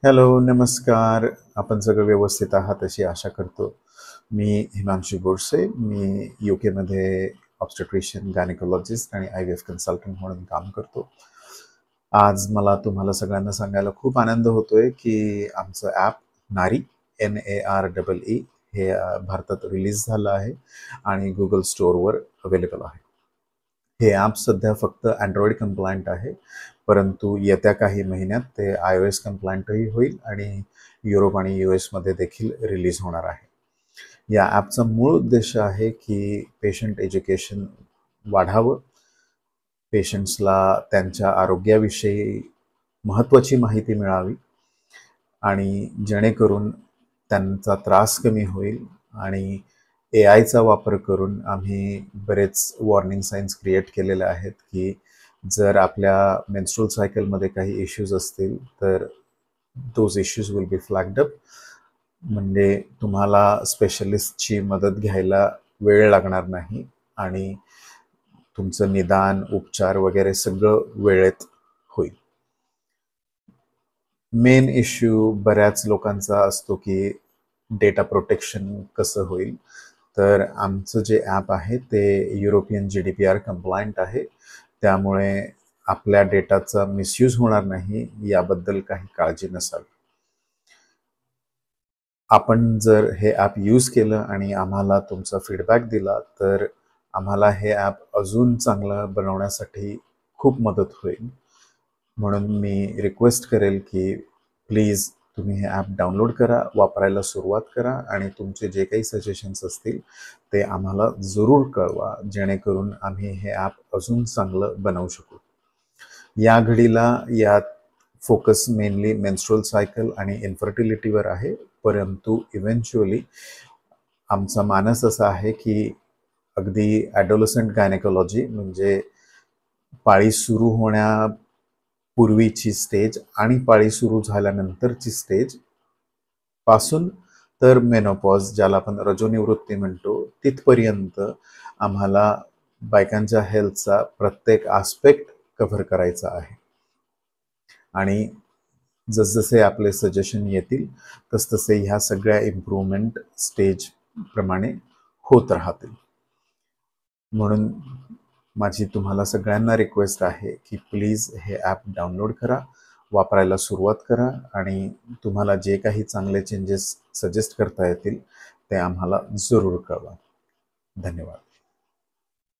Hello, नमस्कार. आपण सगळं व्यवस्थित आहात अशी आशा करतो. मी हिमांशू बोरसे. मी यूकेमध्ये ऑब्स्टेट्रिशियन, गायनेकोलॉजिस्ट आणि IVF कन्सल्टंट म्हणून काम करतो. आज मला तुम्हाला सगळ्यांना सांगायला खूप आनंद होतोय की आमचं ॲप नारी NAREE हे भारतात रिलीज झालं आहे आणि गुगल स्टोअरवर अवेलेबल आहे. हे ॲप सध्या फक्त अँड्रॉइड कंप्लायंट आहे, परंतु येत्या काही महिन्यात ते iOS कंप्लायंटही होईल आणि युरोप आणि US मध्ये देखील रिलीज होणार आहे. या ॲपचा मूळ उद्देश आहे की पेशंट एज्युकेशन वाढावं, पेशंट्सला त्यांच्या आरोग्याविषयी महत्त्वाची माहिती मिळावी आणि जेणेकरून त्यांचा त्रास कमी होईल. आणि AIचा वापर करून आम्ही बरेच वॉर्निंग साईन्स क्रिएट केलेले आहेत की जर आपल्या मेन्स्ट्रुअल सायकलमध्ये काही इश्यूज असतील तर those issues will be flagged up. म्हणजे तुम्हाला स्पेशलिस्टची मदत घ्यायला वेळ लागणार नाही आणि तुमचं निदान, उपचार वगैरे सगळं वेळेत होईल. मेन इश्यू बऱ्याच लोकांचा असतो की डेटा प्रोटेक्शन कसं होईल. तर आमचं जे ॲप आहे ते युरोपियन GDPR कंप्लायंट आहे, त्यामुळे आपल्या डेटाचा मिसयूज होणार नाही याबद्दल काही काळजी नसावी. आपण जर हे ॲप यूज केलं आणि आम्हाला तुमचा फीडबॅक दिला तर आम्हाला हे ॲप अजून चांगलं बनवण्यासाठी खूप मदत होईल. म्हणून मी रिक्वेस्ट करेल की प्लीज तुम्ही हे ॲप डाउनलोड करा, वापरायला सुरुवात करा आणि तुमचे जे काही सजेशन्स असतील ते आम्हाला जरूर कळवा, जेणेकरून आम्ही हे ॲप अजून चांगलं बनवू शकू. या घडीला यात फोकस मेनली मेन्स्ट्रुअल सायकल आणि इन्फर्टिलिटीवर आहे, परंतु इव्हेंच्युअली आमचा मानस असा आहे की अगदी ॲडोलसंट गायनेकोलॉजी म्हणजे पाळी सुरू होण्यापूर्वीची स्टेज आणि पाळी सुरू झाल्यानंतरची स्टेज पासून तर मेनोपॉज, ज्याला आपण रजोनिवृत्ती म्हणतो, तिथपर्यंत आम्हाला बायकांच्या हेल्थचा प्रत्येक आस्पेक्ट कव्हर करायचा आहे. आणि जसजसे आपले सजेशन येतील तसतसे ह्या सगळ्या इम्प्रूव्हमेंट स्टेज प्रमाणे होत राहतील. म्हणून माझी तुम्हाला सगळ्यांना रिक्वेस्ट आहे की प्लीज हे ॲप डाउनलोड करा, वापरायला सुरुवात करा आणि तुम्हाला जे काही चांगले चेंजेस सजेस्ट करता येतील ते आम्हाला जरूर कळवा. धन्यवाद.